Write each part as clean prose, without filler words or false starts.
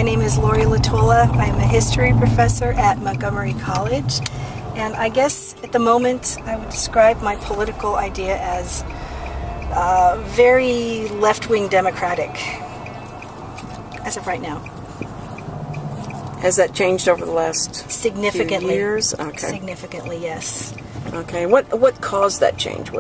name is Lori Latola. I'm a history professor at Montgomery College. And I guess at the moment I would describe my political idea as very left-wing democratic, as of right now. Has that changed over the last significantly few years? Okay. Significantly, yes. Okay. What caused that change?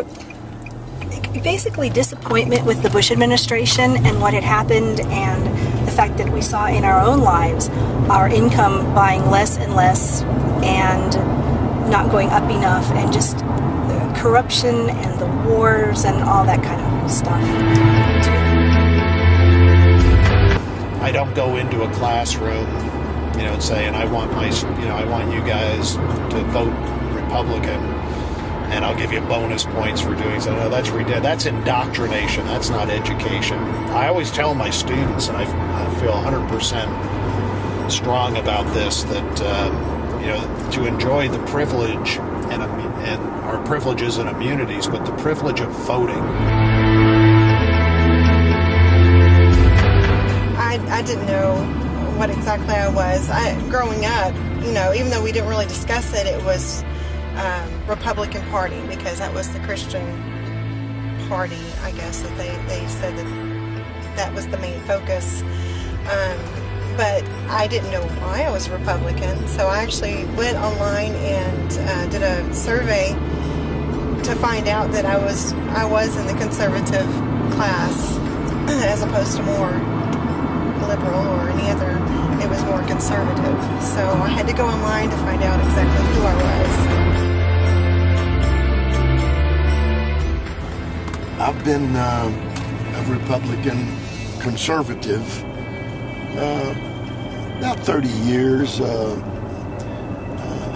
Basically disappointment with the Bush administration and what had happened, and the fact that we saw in our own lives our income buying less and less and not going up enough, and just the corruption and the wars and all that kind of stuff. I don't go into a classroom, and saying I want you guys to vote Republican, and I'll give you bonus points for doing so. No, that's ridiculous. That's indoctrination. That's not education. I always tell my students, and I feel 100% strong about this, that to enjoy the privilege and our privileges and immunities, but the privilege of voting. I didn't know what exactly I was. Growing up, even though we didn't really discuss it, it was Republican Party, because that was the Christian party, I guess, that they said that was the main focus. But I didn't know why I was Republican, so I actually went online and did a survey to find out that I was in the conservative class as opposed to more liberal or any other. It was more conservative. So I had to go online to find out exactly who I was. I've been a Republican conservative about 30 years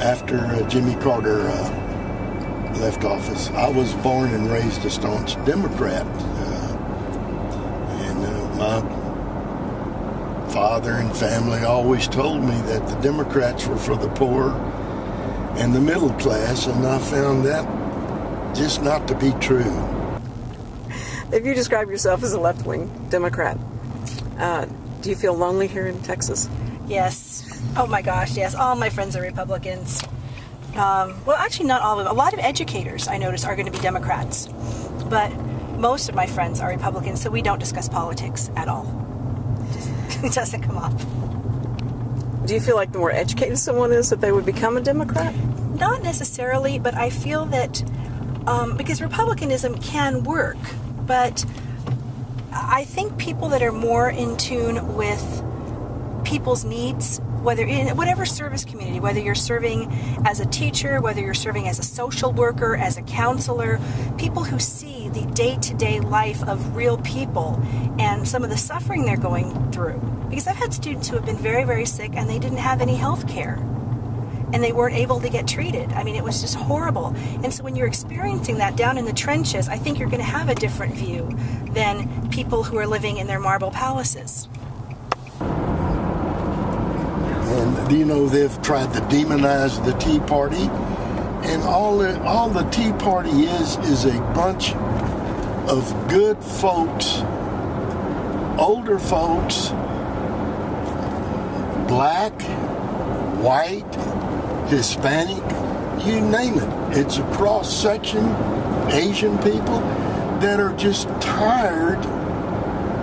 after Jimmy Carter left office. I was born and raised a staunch Democrat, and my father and family always told me that the Democrats were for the poor and the middle class, and I found that just not to be true. If you describe yourself as a left-wing Democrat, do you feel lonely here in Texas? Yes. Oh my gosh, yes. All my friends are Republicans. Well, actually not all of them. A lot of educators, I notice, are going to be Democrats. But most of my friends are Republicans, so we don't discuss politics at all. It doesn't come up. Do you feel like the more educated someone is, that they would become a Democrat? Not necessarily, but I feel that because Republicanism can work, but I think people that are more in tune with people's needs, whether in whatever service community, whether you're serving as a teacher, whether you're serving as a social worker, as a counselor, people who see the day-to-day life of real people and some of the suffering they're going through. Because I've had students who have been very, very sick and they didn't have any health care, and they weren't able to get treated. I mean, it was just horrible. And so when you're experiencing that down in the trenches, I think you're going to have a different view than people who are living in their marble palaces. And they've tried to demonize the Tea Party, and all the Tea Party is a bunch of good folks, older folks, black, white, Hispanic, you name it. It's a cross-section, Asian people that are just tired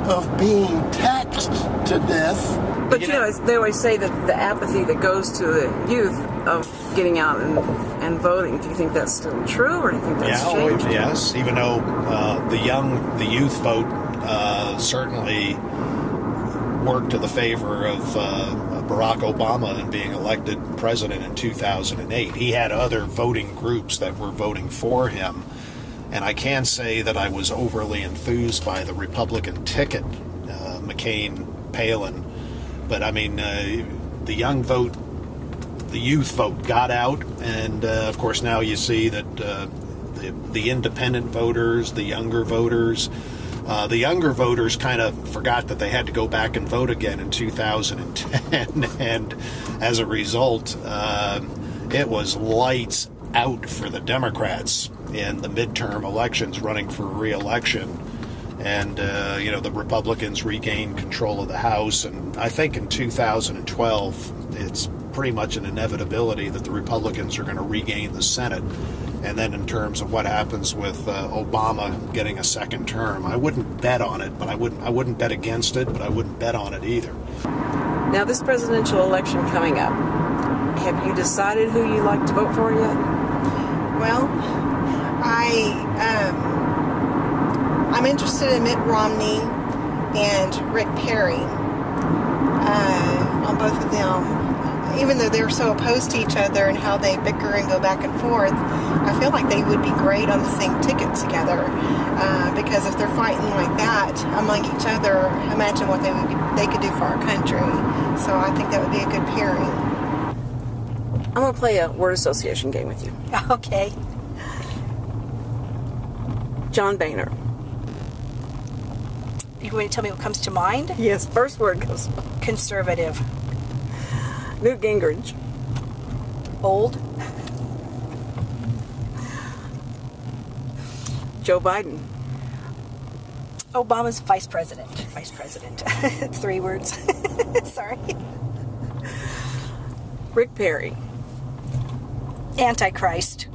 of being taxed to death. But they always say that the apathy that goes to the youth of getting out and voting, do you think that's still true, or do you think that's changed? Yes, even though the youth vote certainly worked to the favor of Barack Obama in being elected president in 2008. He had other voting groups that were voting for him, and I can't say that I was overly enthused by the Republican ticket, McCain, Palin, but I mean, the youth vote got out, and of course now you see that the independent voters, the younger voters kind of forgot that they had to go back and vote again in 2010, and as a result, it was lights out for the Democrats in the midterm elections running for re-election. and the Republicans regain control of the House. And I think in 2012, it's pretty much an inevitability that the Republicans are going to regain the Senate. And then in terms of what happens with Obama getting a second term, I wouldn't bet on it, but I wouldn't bet against it, but I wouldn't bet on it either. Now, this presidential election coming up, have you decided who you'd like to vote for yet? Well, I'm interested in Mitt Romney and Rick Perry, on both of them. Even though they're so opposed to each other and how they bicker and go back and forth, I feel like they would be great on the same ticket together. Because if they're fighting like that among each other, imagine what they could do for our country. So I think that would be a good pairing. I'm going to play a word association game with you. Okay. John Boehner. You want to tell me what comes to mind? Yes, first word goes. Conservative. Newt Gingrich. Old. Joe Biden. Obama's vice president. Vice president. It's 3 words. Sorry. Rick Perry. Antichrist.